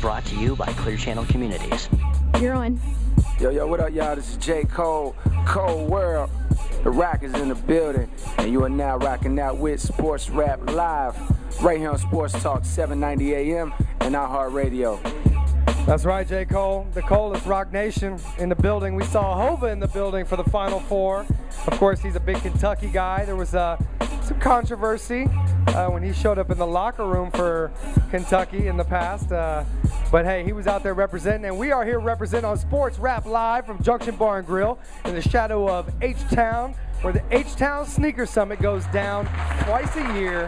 Brought to you by Clear Channel Communities. You're on. Yo, what up, y'all? This is J. Cole, Cold World. The Rock is in the building, and you are now rocking out with Sports Rap Live, right here on Sports Talk, 790 AM and iHeartRadio. That's right, J. Cole. The coldest Rock Nation in the building. We saw Hova in the building for the Final Four. Of course, he's a big Kentucky guy. There was some controversy when he showed up in the locker room for Kentucky in the past. But hey, he was out there representing, and we are here representing on Sports Rap Live from Junction Bar and Grill in the shadow of H-Town, where the H-Town Sneaker Summit goes down twice a year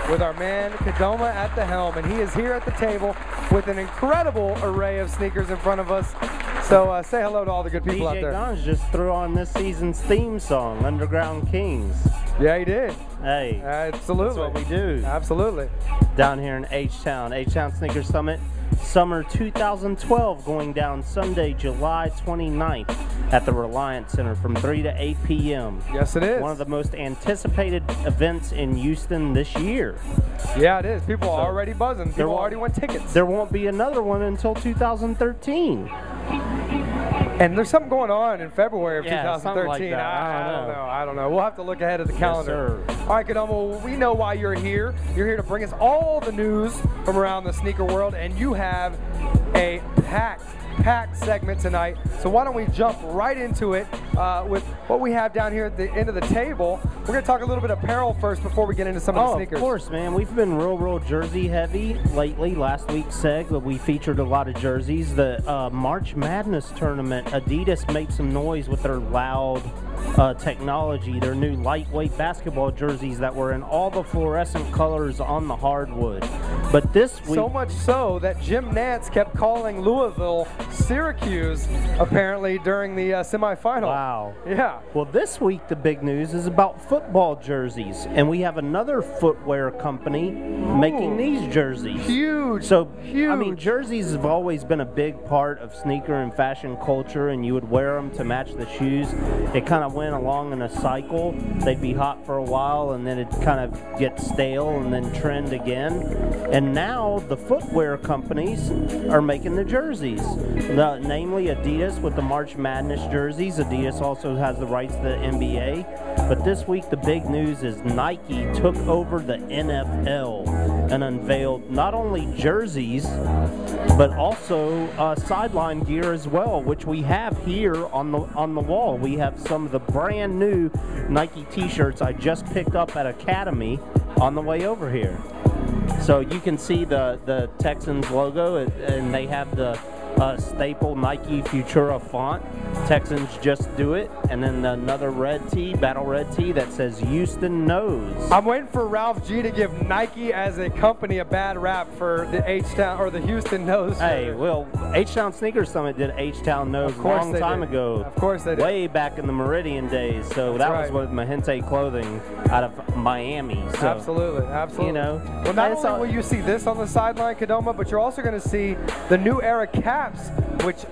with our man Kadoma at the helm. And he is here at the table with an incredible array of sneakers in front of us. So say hello to all the good people out there. DJ Guns just threw on this season's theme song, Underground Kings. Yeah, he did. Hey, absolutely. That's what we do. Absolutely. Down here in H-Town, H-Town Sneaker Summit, Summer 2012, going down Sunday, July 29th at the Reliance Center from 3 to 8 p.m. Yes, it is. One of the most anticipated events in Houston this year. Yeah, it is. People are already buzzing. People already want tickets. There won't be another one until 2013. And there's something going on in February of 2013. Like that. I don't know. We'll have to look ahead of the calendar. Yes, sir. All right, Kadoma, well, we know why you're here. You're here to bring us all the news from around the sneaker world, and you have a packed segment tonight. So why don't we jump right into it with what we have down here at the end of the table. We're going to talk a little bit of apparel first before we get into some of the sneakers. Of course, man. We've been real jersey heavy lately. Last week's seg, we featured a lot of jerseys. The March Madness tournament, Adidas made some noise with their loud technology, their new lightweight basketball jerseys that were in all the fluorescent colors on the hardwood. But this week, so much so that Jim Nantz kept calling Louisville Syracuse apparently during the semifinal. Wow. Yeah. Well, this week the big news is about football jerseys, and we have another footwear company making these jerseys. Huge. So, huge. I mean, jerseys have always been a big part of sneaker and fashion culture, and you would wear them to match the shoes. It kind of went along in a cycle. They'd be hot for a while, and then it'd kind of get stale and then trend again. And now the footwear companies are making the jerseys. Namely Adidas with the March Madness jerseys. Adidas also has the rights to the NBA. But this week the big news is Nike took over the NFL and unveiled not only jerseys but also sideline gear as well, which we have here on the wall. We have some of the brand new Nike t-shirts I just picked up at Academy on the way over here. So you can see the Texans logo, and they have the staple Nike Futura font. Texans just do it, and then another red tee, battle red tee that says Houston knows. I'm waiting for Ralph G to give Nike as a company a bad rap for the H-Town or the Houston knows. Hey, well, H-Town Sneaker Summit did H-Town knows a long time ago. Of course they did. Way back in the Meridian days. So that was with Mahente clothing out of Miami. So, absolutely. You know. Well, not only will you see this on the sideline, Kadoma, but you're also going to see the New Era caps, which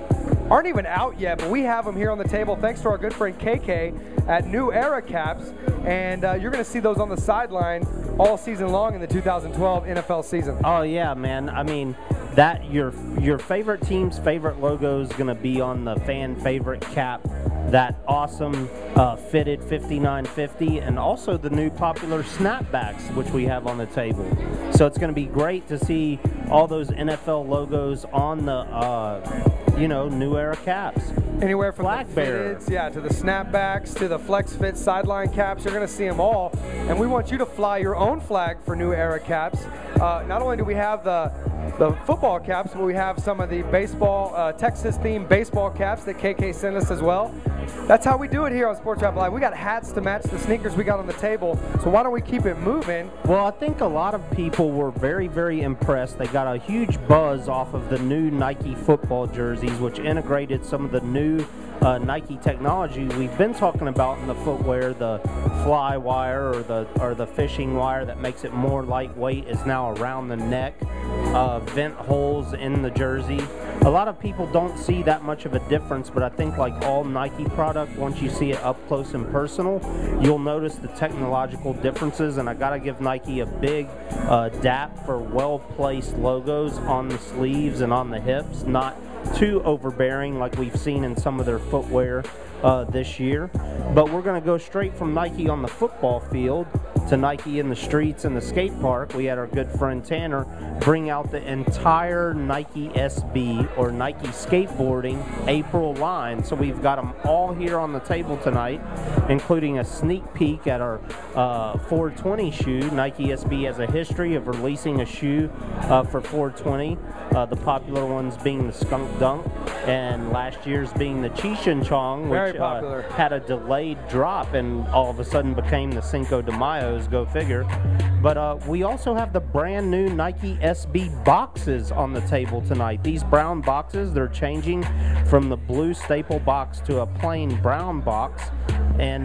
aren't even out yet, but we have them here on the table thanks to our good friend KK at New Era Caps, and you're going to see those on the sideline all season long in the 2012 NFL season. Oh yeah, man. I mean, that your favorite team's favorite logo is going to be on the fan favorite cap. That awesome fitted 5950, and also the new popular snapbacks, which we have on the table. So it's going to be great to see all those NFL logos on the New Era caps. Anywhere from flag the bearer, fitteds, to the snapbacks, to the flex fit sideline caps, you're going to see them all. And we want you to fly your own flag for New Era caps. Not only do we have the football caps, but we have some of the baseball, Texas-themed baseball caps that KK sent us as well. That's how we do it here on Sports Rap Live. We got hats to match the sneakers we got on the table, so why don't we keep it moving? Well, I think a lot of people were very impressed. They got a huge buzz off of the new Nike football jerseys, which integrated some of the new Nike technology we've been talking about in the footwear. The fly wire or the fishing wire that makes it more lightweight is now around the neck. Vent holes in the jersey. A lot of people don't see that much of a difference, but I think like all Nike product, once you see it up close and personal, you'll notice the technological differences. And I gotta give Nike a big dap for well-placed logos on the sleeves and on the hips, not too overbearing like we've seen in some of their footwear this year. But we're going to go straight from Nike on the football field to Nike in the streets and the skate park. We had our good friend Tanner bring out the entire Nike SB or Nike skateboarding April line. So we've got them all here on the table tonight, including a sneak peek at our 420 shoe. Nike SB has a history of releasing a shoe for 420. The popular ones being the Skunk Dunk, and last year's being the Cheech and Chong, which had a delayed drop and all of a sudden became the Cinco de Mayo's, go figure. But we also have the brand new Nike SB boxes on the table tonight. These brown boxes, they're changing from the blue staple box to a plain brown box, and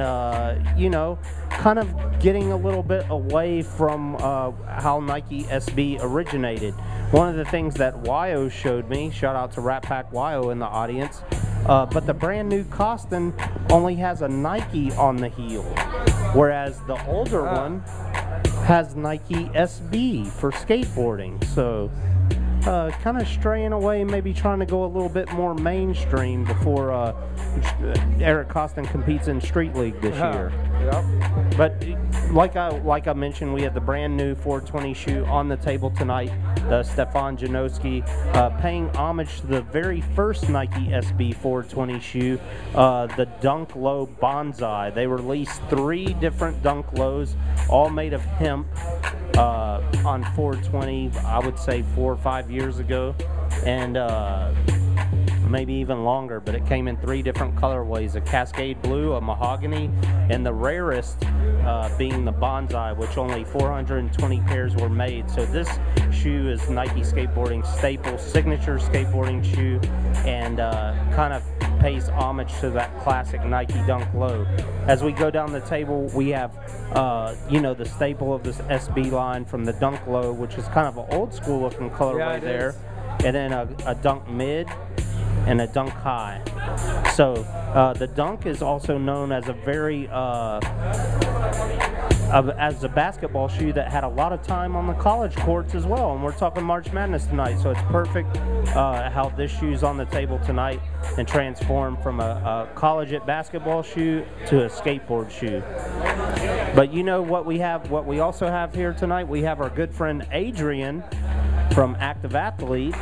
you know, kind of getting a little bit away from how Nike SB originated. One of the things that Wyo showed me, shout out to Rat Pack Wyo in the audience, but the brand new Costin only has a Nike on the heel, whereas the older one has Nike SB for skateboarding. So kind of straying away, maybe trying to go a little bit more mainstream before Eric Costin competes in Street League this year. Yep. But like I mentioned, we have the brand new 420 shoe on the table tonight. Stefan Janoskis paying homage to the very first Nike SB 420 shoe, the Dunk Low Bonsai. They released 3 different Dunk Lows, all made of hemp, on 420, I would say 4 or 5 years ago, and maybe even longer, but it came in 3 different colorways: a Cascade Blue, a Mahogany, and the rarest being the Bonsai, which only 420 pairs were made. So this shoe is Nike skateboarding staple, signature skateboarding shoe, and kind of pays homage to that classic Nike Dunk Low. As we go down the table, we have you know, the staple of this SB line from the Dunk Low, which is kind of an old school looking colorway there, and then a Dunk Mid and a Dunk High. So the Dunk is also known as a very as a basketball shoe that had a lot of time on the college courts as well, and we're talking March Madness tonight, so it's perfect how this shoe's on the table tonight and transformed from a college basketball shoe to a skateboard shoe. But you know what what we also have here tonight? We have our good friend Adrian from Active Athlete.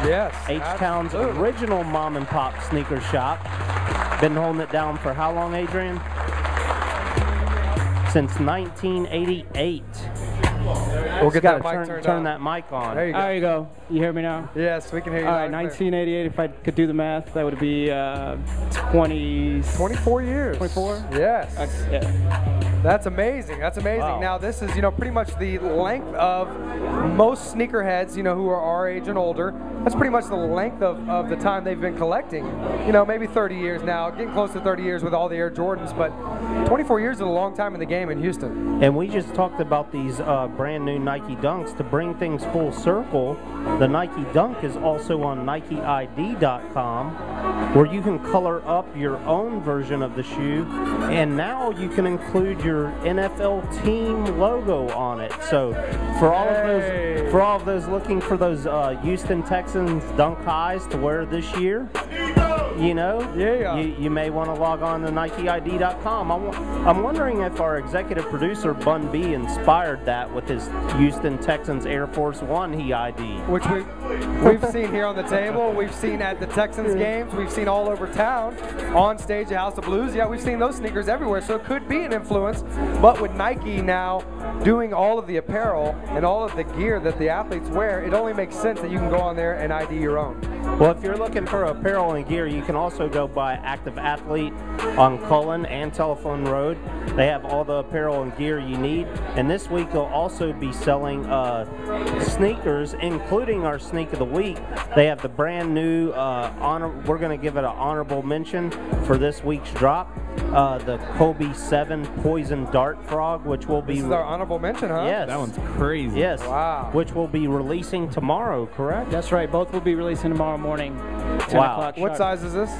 Yes, H-Town's original mom and pop sneaker shop. Been holding it down for how long, Adrian? Since 1988. We'll get that mic turn that mic on. There you go. There you go. You hear me now? Yes, we can hear you. All right, 1988, if I could do the math, that would be 24 years. 24? Yes. Yeah. That's amazing. That's amazing. Wow. Now, this is, you know, pretty much the length of most sneakerheads, you know, who are our age and older. That's pretty much the length of the time they've been collecting. You know, maybe 30 years now, getting close to 30 years with all the Air Jordans, but 24 years is a long time in the game in Houston. And we just talked about these brand new Nike Dunks. To bring things full circle, the Nike Dunk is also on NikeID.com, where you can color up your own version of the shoe, and now you can include your NFL team logo on it. So for all of those looking for those Houston Texans Dunk Highs to wear this year, you know, you may want to log on to NikeID.com. I'm wondering if our executive producer Bun B inspired that with his Houston Texans Air Force One he ID, which we've seen here on the table. We've seen at the Texans games. We've seen all over town, on stage at House of Blues. Yeah, we've seen those sneakers everywhere. So it could be an influence. But with Nike now doing all of the apparel and all of the gear that the athletes wear, it only makes sense that you can go on there and ID your own. Well, if you're looking for apparel and gear, you can also go by Active Athlete on Cullen and Telephone Road. They have all the apparel and gear you need. And this week they'll also be selling sneakers, including our Sneak of the Week. They have the brand new we're going to give it an honorable mention for this week's drop. The Kobe 7 Poison Dart Frog, which will be... This is our honorable mention, huh? Yes. That one's crazy. Yes. Wow. Which will be releasing tomorrow, correct? That's right. Both will be releasing tomorrow morning, 10 Wow. o'clock What sharp. size is this?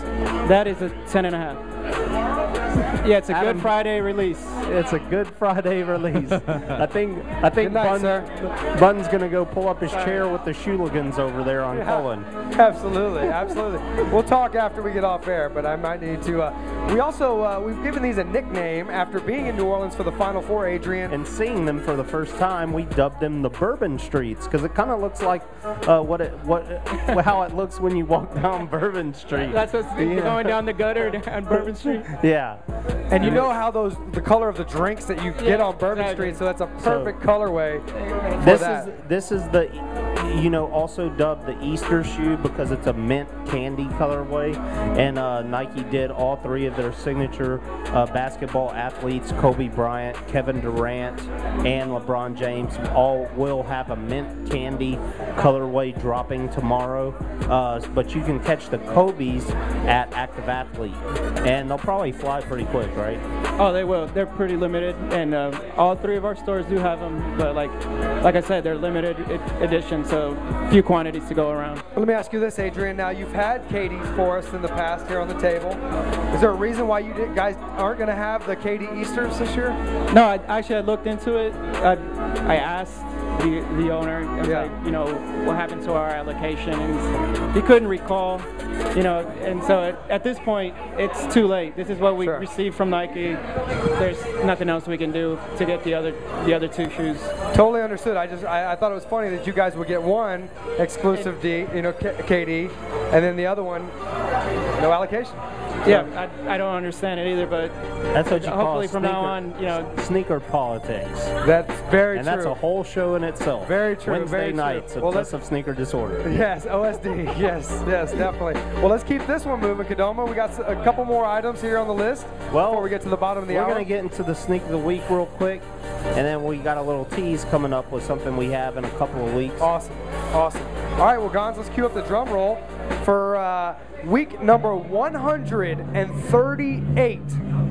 That is a 10.5. Yeah, it's a Adam, Good Friday release. It's a Good Friday release. I think Good night, sir. Bun's gonna go pull up his chair with the Shooligans over there on Cullen. Absolutely, absolutely. We'll talk after we get off air, but I might need to. We also we've given these a nickname after being in New Orleans for the Final Four, Adrian. And seeing them for the first time, we dubbed them the Bourbon Streets because it kind of looks like how it looks when you walk down Bourbon Street. That's what's going down the gutter on Bourbon Street. Yeah. And you know how the color of the drinks that you get on Bourbon exactly. Street, so that's a perfect colorway for This that. this is the also dubbed the Easter shoe because it's a mint candy colorway, and Nike did all three of their signature basketball athletes, Kobe Bryant, Kevin Durant, and LeBron James, all will have a mint candy colorway dropping tomorrow. But you can catch the Kobe's at Active Athlete, and they'll probably fly pretty quick, right? Oh, they will. They're pretty limited, and all three of our stores do have them. But like I said, they're limited edition, so few quantities to go around. Let me ask you this, Adrian. Now, you've had KDs for us in the past here on the table. Is there a reason why you guys aren't going to have the KD Easters this year? No, I looked into it. I asked the owner, I was like, what happened to our allocation, and he couldn't recall, and so at this point, it's too late. This is what we received from Nike. There's nothing else we can do to get the other two shoes. Totally understood. I thought it was funny that you guys would get one exclusive KD, and then the other one, no allocation. Yeah, I don't understand it either, but that's what you hopefully call from now on, sneaker politics. That's very true. And that's a whole show in itself. Very true. Wednesday very nights, true. Obsessive Sneaker Disorder. Yes, OSD. Yes, definitely. Well, let's keep this one moving, Kadoma. We got a couple more items here on the list before we get to the bottom of the hour. We're going to get into the Sneak of the Week real quick, and then we got a little tease coming up with something we have in a couple of weeks. Awesome. All right, well, Gons, let's cue up the drum roll for week number 138.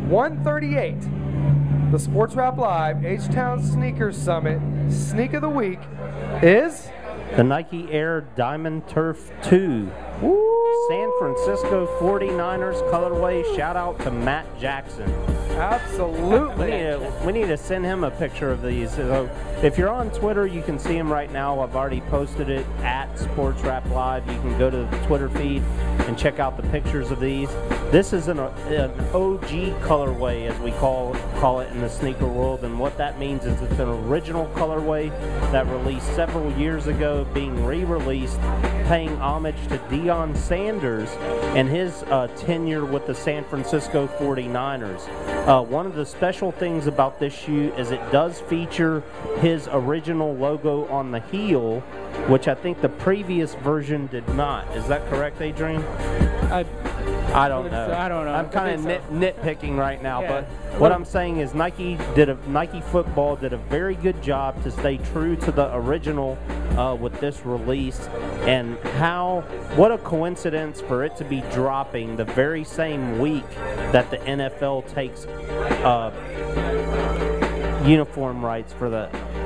138. The Sports Wrap Live H-Town Sneakers Summit Sneak of the Week is the Nike Air Diamond Turf 2. Woo! San Francisco 49ers colorway. Shout out to Matt Jackson. Absolutely. We need to send him a picture of these. So if you're on Twitter, you can see them right now. I've already posted it at Sports Wrap Live. You can go to the Twitter feed and check out the pictures of these. This is an OG colorway, as we call it in the sneaker world, and what that means is it's an original colorway that released several years ago, being re-released, paying homage to Deion Sanders and his tenure with the San Francisco 49ers. One of the special things about this shoe is it does feature his original logo on the heel, which I think the previous version did not. Is that correct, Adrian? I don't know. I'm kind of nitpicking right now, but what I'm saying is Nike Football did a very good job to stay true to the original with this release, and what a coincidence for it to be dropping the very same week that the NFL takes uniform rights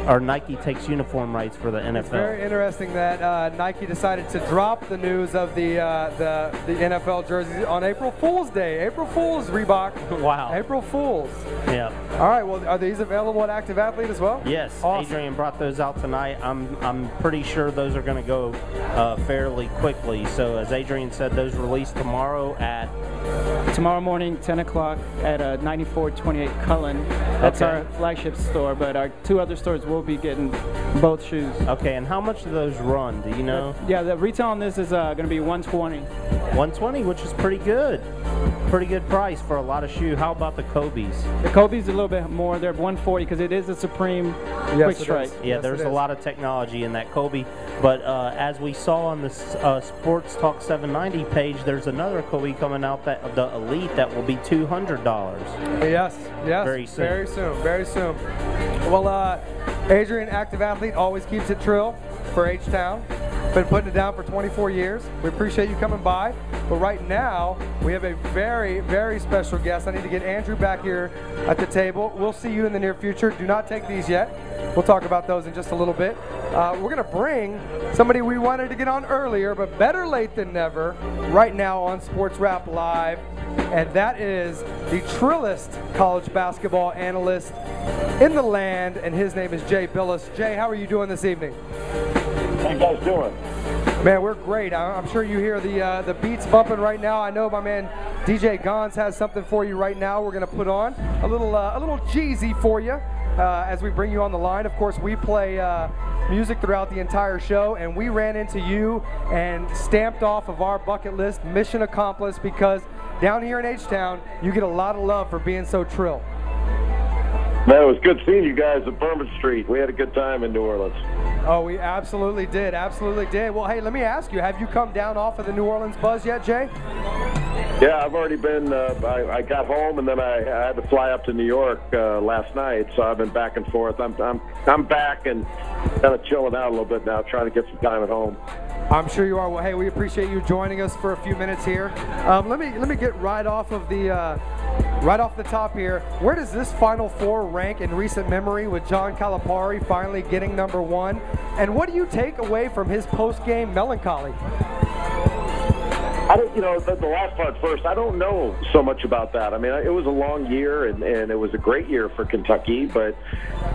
or Nike takes uniform rights for the NFL. It's very interesting that Nike decided to drop the news of the NFL jerseys on April Fool's Day. April Fool's, Reebok. Wow. April Fool's. Yeah. All right. Well, are these available at Active Athlete as well? Yes. Awesome. Adrian brought those out tonight. I'm pretty sure those are going to go fairly quickly. So as Adrian said, those release tomorrow morning, 10 o'clock at 9428 Cullen. That's our flagship store, but our two other stores will be getting both shoes. Okay, and how much do those run? Do you know? Yeah, the retail on this is going to be $120. 120, which is pretty good. Pretty good price for a lot of shoe. How about the Kobe's? The Kobe's a little bit more. They're 140 because it is a Supreme quick strike. Yeah, yes, there's a lot of technology in that Kobe. But as we saw on the Sports Talk 790 page, there's another Kobe coming out, that the Elite, that will be $200. Yes, Very soon. Very soon, very soon. Well, Adrian, active athlete, always keeps it trill for H-Town. Been putting it down for 24 years. We appreciate you coming by. But right now, we have a very, very special guest. I need to get Andrew back here at the table. We'll see you in the near future. Do not take these yet. We'll talk about those in just a little bit. We're going to bring somebody we wanted to get on earlier, but better late than never, right now on Sports Wrap Live. And that is the TRILLest College basketball analyst in the land, and his name is Jay Bilas. Jay, how are you doing this evening? How you guys doing? Man, we're great. I'm sure you hear the beats bumping right now. I know my man DJ Gons has something for you right now. We're going to put on a little Jeezy for you as we bring you on the line. Of course, we play music throughout the entire show, and we ran into you and stamped off of our bucket list, mission accomplished, because down here in H-Town, you get a lot of love for being so trill. Man, it was good seeing you guys at Bourbon Street. We had a good time in New Orleans. Oh, we absolutely did. Absolutely did. Well, hey, let me ask you, have you come down off of the New Orleans buzz yet, Jay? Yeah, I've already been, I got home and then I had to fly up to New York last night, so I've been back and forth. I'm back and kind of chilling out a little bit now, trying to get some time at home. I'm sure you are. Well, hey, we appreciate you joining us for a few minutes here. Let me get right off of the top here. Where does this Final Four rank in recent memory with John Calipari finally getting #1? And what do you take away from his post-game melancholy? I don't, the last part first, I don't know so much about that. I mean, it was a long year, and it was a great year for Kentucky, but,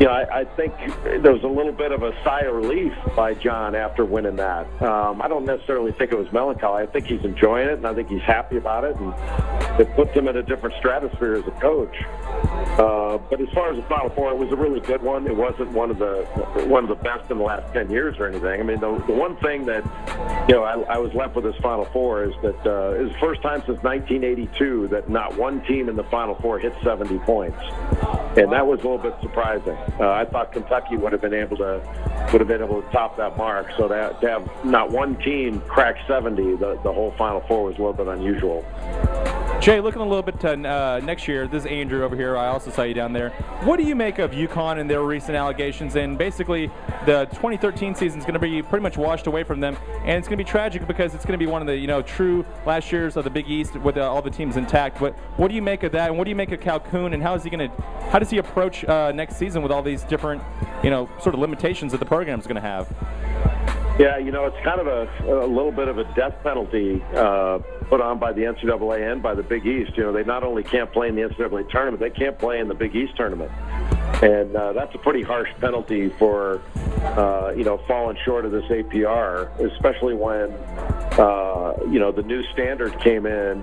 I think there was a little bit of a sigh of relief by John after winning that. I don't necessarily think it was melancholy. I think he's enjoying it, and I think he's happy about it, and it puts him in a different stratosphere as a coach. But as far as the Final Four, it was a really good one. It wasn't one of the best in the last 10 years or anything. I mean, the one thing that, I was left with this Final Four is that it was the first time since 1982 that not one team in the Final Four hit 70 points, and that was a little bit surprising. I thought Kentucky would have been able to top that mark. So to have not one team crack 70, the whole Final Four was a little bit unusual. Jay, looking a little bit to next year, this is Andrew over here. I also saw you down there. What do you make of UConn and their recent allegations? And basically, the 2013 season is going to be pretty much washed away from them, and it's going to be tragic because it's going to be one of the true last years of the Big East with all the teams intact. But what do you make of that? And what do you make of Calhoun? And how does he approach next season with all these different sort of limitations that the program is going to have? Yeah, it's kind of a little bit of a death penalty put on by the NCAA and by the Big East. They not only can't play in the NCAA tournament, they can't play in the Big East tournament. And that's a pretty harsh penalty for, falling short of this APR, especially when, the new standard came in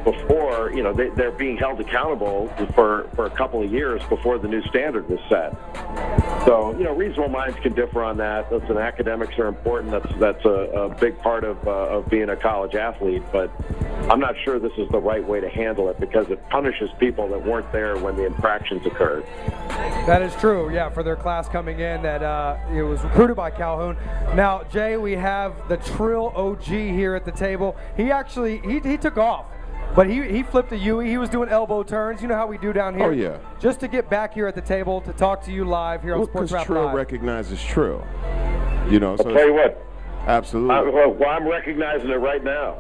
before, they're being held accountable for a couple of years before the new standard was set. So, reasonable minds can differ on that. Listen, academics are important. That's a big part of being a college athlete. But I'm not sure this is the right way to handle it because it punishes people that weren't there when the infractions occurred. That is true, yeah, for their class coming in that it was recruited by Calhoun. Now, Jay, we have the Trill OG here at the table. He actually, he took off. But he flipped a Yui. He was doing elbow turns. You know how we do down here? Oh, yeah. Just to get back here at the table to talk to you live here on Sports Wrap Live. Trill recognizes Trill. So I'll tell you what. Absolutely. I'm recognizing it right now.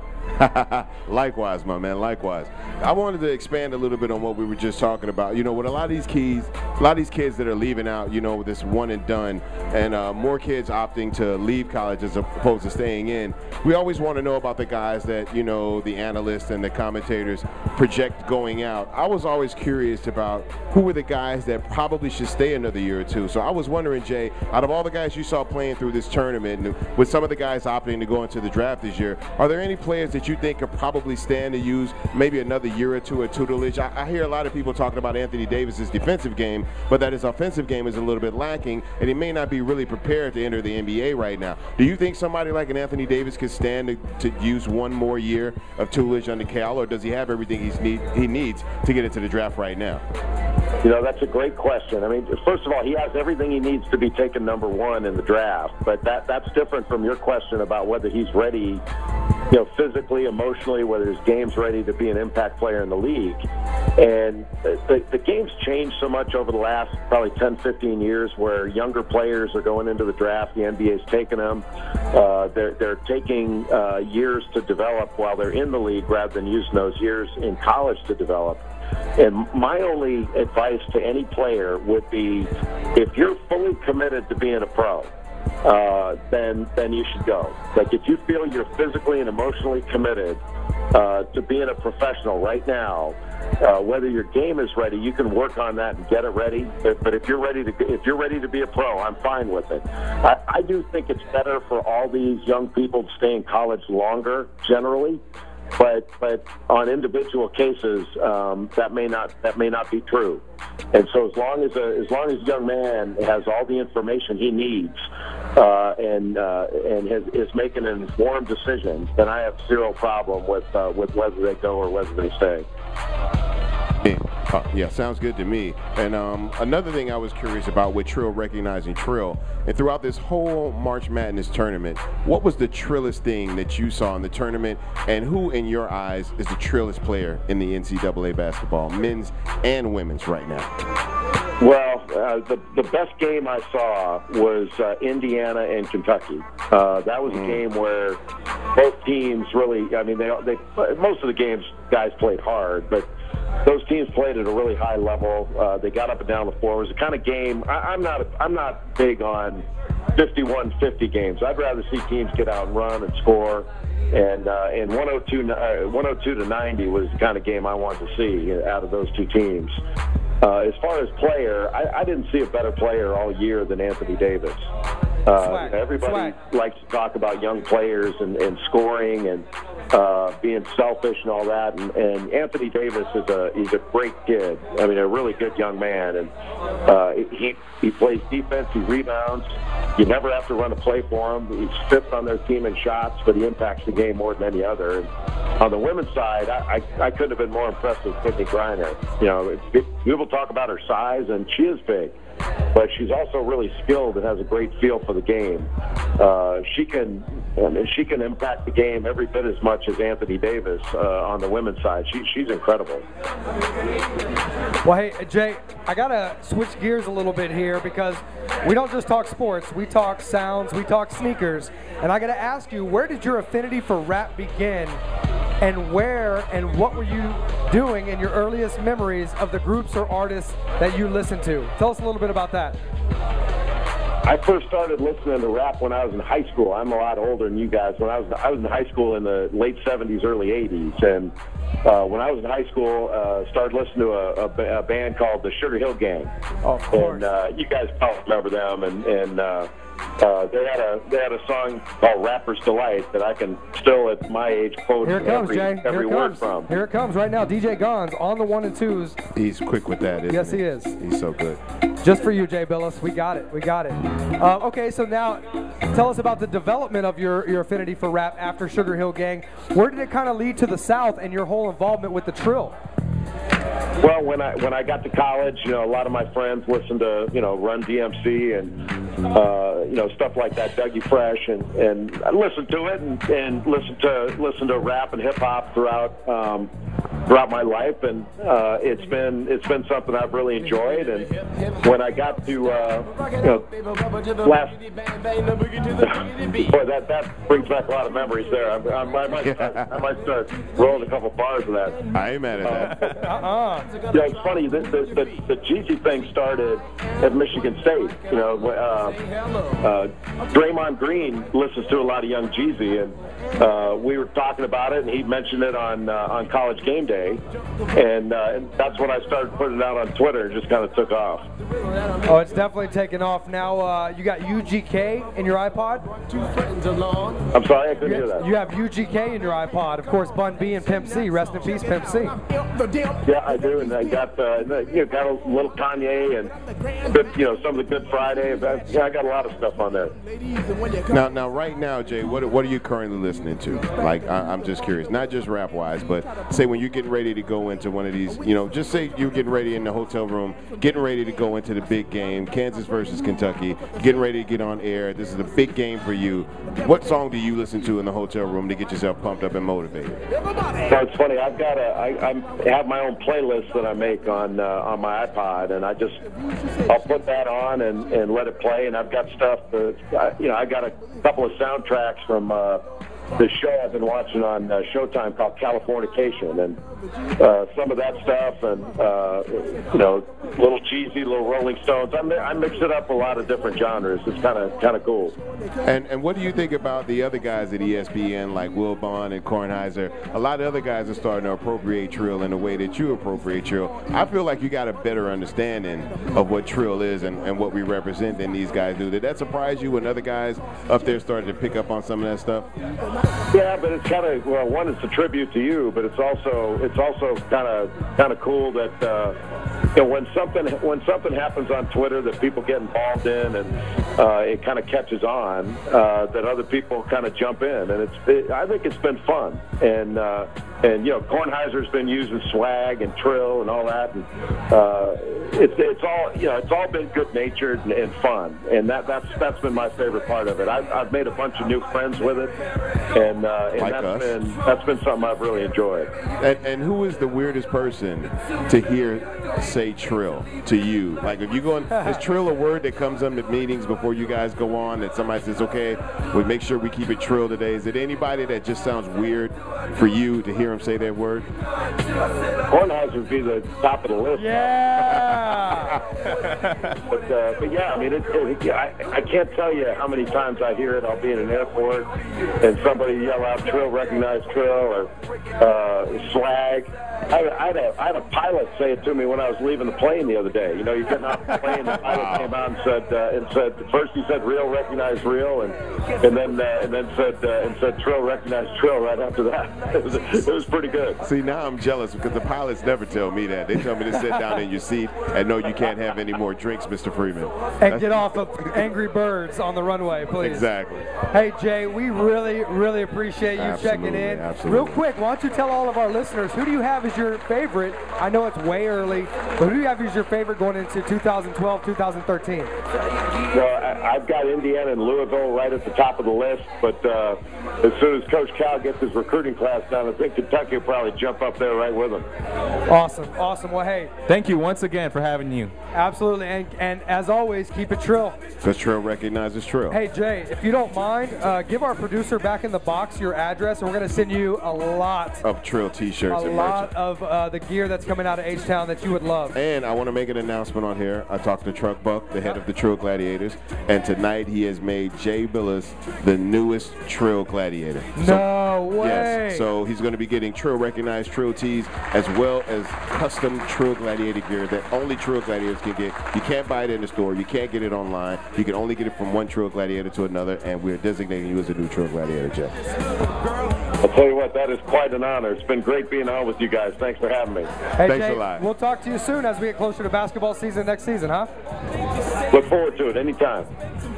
Likewise, my man, likewise. I wanted to expand a little bit on what we were just talking about. With a lot of these kids that are leaving out, with this one and done, and more kids opting to leave college as opposed to staying in, we always want to know about the guys that, the analysts and the commentators project going out. I was always curious about who were the guys that probably should stay another year or two. So I was wondering, Jay, out of all the guys you saw playing through this tournament, and with some of the guys opting to go into the draft this year, are there any players that you think could probably stand to use maybe another year or two at tutelage? I hear a lot of people talking about Anthony Davis's defensive game, but that his offensive game is a little bit lacking, and he may not be really prepared to enter the NBA right now. Do you think somebody like an Anthony Davis could stand to use one more year of tutelage under Cal, or does he have everything he needs to get into the draft right now? You know, that's a great question. I mean, first of all, he has everything he needs to be taken number one in the draft, but that's different from your question about whether he's ready, you know, physically, emotionally, whether his game's ready to be an impact player in the league. And the game's changed so much over the last probably 10, 15 years where younger players are going into the draft. The NBA's taking them. They're taking years to develop while they're in the league rather than using those years in college to develop. And my only advice to any player would be, if you're fully committed to being a pro, then you should go. Like, if you feel you're physically and emotionally committed to being a professional right now, whether your game is ready, you can work on that and get it ready. But if you're ready to be a pro, I'm fine with it. I do think it's better for all these young people to stay in college longer, generally. But on individual cases, that may not be true. And so as long as a young man has all the information he needs and is making an informed decision, then I have zero problem with whether they go or whether they stay. Yeah, sounds good to me. And another thing I was curious about with Trill recognizing Trill, and throughout this whole March Madness tournament, what was the trillest thing that you saw in the tournament, and who, in your eyes, is the trillest player in the NCAA basketball, men's and women's, right now? Well, the best game I saw was Indiana and Kentucky. That was a game where both teams really, I mean, they most of the games guys played hard, but those teams played at a really high level. They got up and down the floor. It was the kind of game. I'm not big on 51-50 games. I'd rather see teams get out and run and score. And 102 to 90 was the kind of game I wanted to see out of those two teams. As far as player, I didn't see a better player all year than Anthony Davis. Everybody likes to talk about young players and scoring and being selfish and all that. And Anthony Davis he's a great kid. I mean, a really good young man. And he plays defense. He rebounds. You never have to run a play for him. He's fifth on their team in shots, but he impacts the game more than any other. And on the women's side, I couldn't have been more impressed with Brittany Griner. You know, people talk about her size, and she is big, but she's also really skilled and has a great feel for the game. She can impact the game every bit as much as Anthony Davis on the women's side. She's incredible. Well, hey, Jay, I got to switch gears a little bit here because we don't just talk sports. We talk sounds. We talk sneakers. And I got to ask you, where did your affinity for rap begin? And where and what were you doing in your earliest memories of the groups or artists that you listened to? Tell us a little bit about that. I first started listening to rap when I was in high school. I'm a lot older than you guys. When I was in high school in the late 70s, early 80s. And when I was in high school, started listening to a band called the Sugar Hill Gang. Oh, of course. And you guys probably remember them. And they had a song called Rapper's Delight that I can still, at my age, quote every word from. Here it comes right now. DJ Gonz on the 1 and 2s. He's quick with that, isn't he? Yes, he is. He's so good. Just for you, Jay Bilas. We got it. We got it. Okay, so now tell us about the development of your affinity for rap after Sugar Hill Gang. Where did it kind of lead to the South and your whole involvement with the Trill? Well, when I got to college, you know, a lot of my friends listened to, you know, Run DMC and you know, stuff like that, Dougie Fresh, and I listened to it and listened to rap and hip hop throughout my life, and it's been something I've really enjoyed. And when I got to you know, boy, that brings back a lot of memories there. I might start rolling a couple bars of that. I ain't mad at that. Yeah, it's funny. The Jeezy thing started at Michigan State. You know, Draymond Green listens to a lot of young Jeezy, we were talking about it, and he mentioned it on College Game Day, and that's when I started putting it out on Twitter. It just kind of took off. Oh, it's definitely taken off. Now you got UGK in your iPod? I'm sorry, I couldn't hear that. You have UGK in your iPod. Of course, Bun B and Pimp C. Rest in peace, Pimp C. Yeah, I do, and I got got a little Kanye and good, some of the Good Friday. I got a lot of stuff on there. Now, right now, Jay, what are you currently listening to? Like, I'm just curious, not just rap-wise, but say when you're getting ready to go into one of these, just say you're getting ready in the hotel room, getting ready to go into the big game, Kansas versus Kentucky, getting ready to get on air. This is a big game for you. What song do you listen to in the hotel room to get yourself pumped up and motivated? So it's funny. I have my own playlist that I make on my iPod, and I'll put that on and let it play. And I've got stuff that I got a couple of soundtracks from the show I've been watching on Showtime called Californication, and some of that stuff, and little cheesy, little Rolling Stones. I mix it up a lot of different genres. It's kind of cool. And what do you think about the other guys at ESPN like Will Bond and Kornheiser? A lot of other guys are starting to appropriate Trill in the way that you appropriate Trill. I feel like you got a better understanding of what Trill is and what we represent than these guys do. Did that surprise you when other guys up there started to pick up on some of that stuff? Yeah, but it's kind of, well, one, it's a tribute to you, but it's also kind of cool that when something happens on Twitter that people get involved in and it kind of catches on, that other people kind of jump in, and I think it's been fun, and Kornheiser's been using swag and Trill and all that, and it's all been good natured and fun, and that's been my favorite part of it. I've made a bunch of new friends with it, and that's been something I've really enjoyed. And who is the weirdest person to hear say Trill to you? Like, if you go on, is Trill a word that comes up at meetings before you guys go on that somebody says, okay, we make sure we keep it Trill today? Is it anybody that just sounds weird for you to hear him say that word? Kornheiser would be the top of the list. Yeah. but yeah, I mean, I can't tell you how many times I hear it. I'll be in an airport and somebody yell out Trill, recognize Trill, or swag. I had a pilot say it to me when I was leaving the plane the other day. You're getting off the plane. The pilot came out and said first he said real, recognize real, and then said Trill, recognize Trill right after that. It was pretty good. See, now I'm jealous because the pilots never tell me that. They tell me to sit down in your seat and no, you can't have any more drinks, Mr. Freeman. And get off of Angry Birds on the runway, please. Exactly. Hey, Jay, we really, really appreciate you checking in. Absolutely. Real quick, why don't you tell all of our listeners, who do you have as your favorite? I know it's way early, but who do you have as your favorite going into 2012, 2013? Well, I've got Indiana and Louisville right at the top of the list, but as soon as Coach Cal gets his recruiting class done, I think Kentucky will probably jump up there right with him. Awesome. Well, hey. Thank you once again for having you. Absolutely, and as always, keep it Trill. Because Trill recognizes Trill. Hey, Jay, if you don't mind, give our producer back in the box your address, and we're going to send you a lot of Trill t-shirts. A lot of the gear that's coming out of H-Town that you would love. And I want to make an announcement on here. I talked to Truck Buck, the head of the Trill Gladiators, and tonight he has made Jay Bilas the newest Trill Gladiator. No way. Yes, so he's going to be getting Trill recognized Trill tees as well as custom Trill Gladiator gear that only Trill Gladiators can get. You can't buy it in the store. You can't get it online. You can only get it from one Trill Gladiator to another, and we're designating you as a new Trill Gladiator, Jay. I'll tell you what, that is quite an honor. It's been great being on with you guys. Thanks for having me. Hey, Thanks Jay, a lot. We'll talk to you soon as we get closer to basketball season next season, huh? Look forward to it anytime.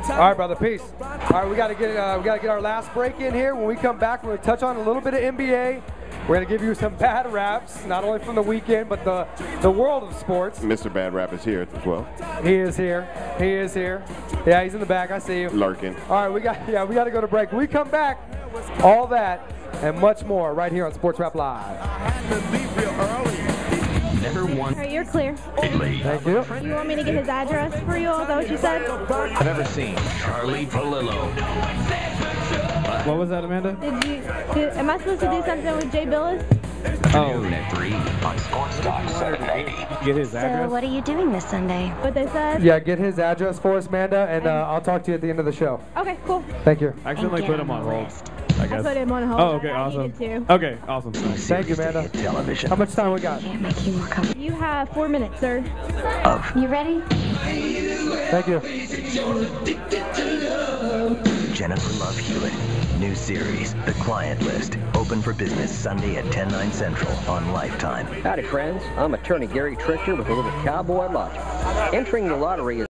All right, brother. Peace. All right, we got to get our last break in here. When we come back, we're going to touch on a little bit of NBA. We're going to give you some bad raps, not only from the weekend, but the world of sports. Mr. Bad Rap is here as well. He is here. He is here. Yeah, he's in the back. I see you. Lurking. All right, we got to go to break. When we come back, all that and much more right here on Sports Rap Live. All right, you're clear. Thank you. You want me to get his address for you? Is that what you said? I've never seen Charlie Palillo. What was that, Amanda? Am I supposed to do something with Jay Bilas? Noon at 3 on Sports Talk 790. Get his address? So what are you doing this Sunday? What they said? Yeah, get his address for us, Amanda, and I'll talk to you at the end of the show. Okay, cool. Thank you. I accidentally put him on hold. I guess. I put him on hold. Oh, okay, I awesome. needed to. Okay, awesome. Thank you, Amanda. Television. How much time we got? You have 4 minutes, sir. Of You ready? Thank you. Jennifer Love Hewitt. New series, The Client List. Open for business Sunday at 10/9 Central on Lifetime. Howdy, friends. I'm attorney Gary Trichter with a little cowboy logic. Entering the lottery is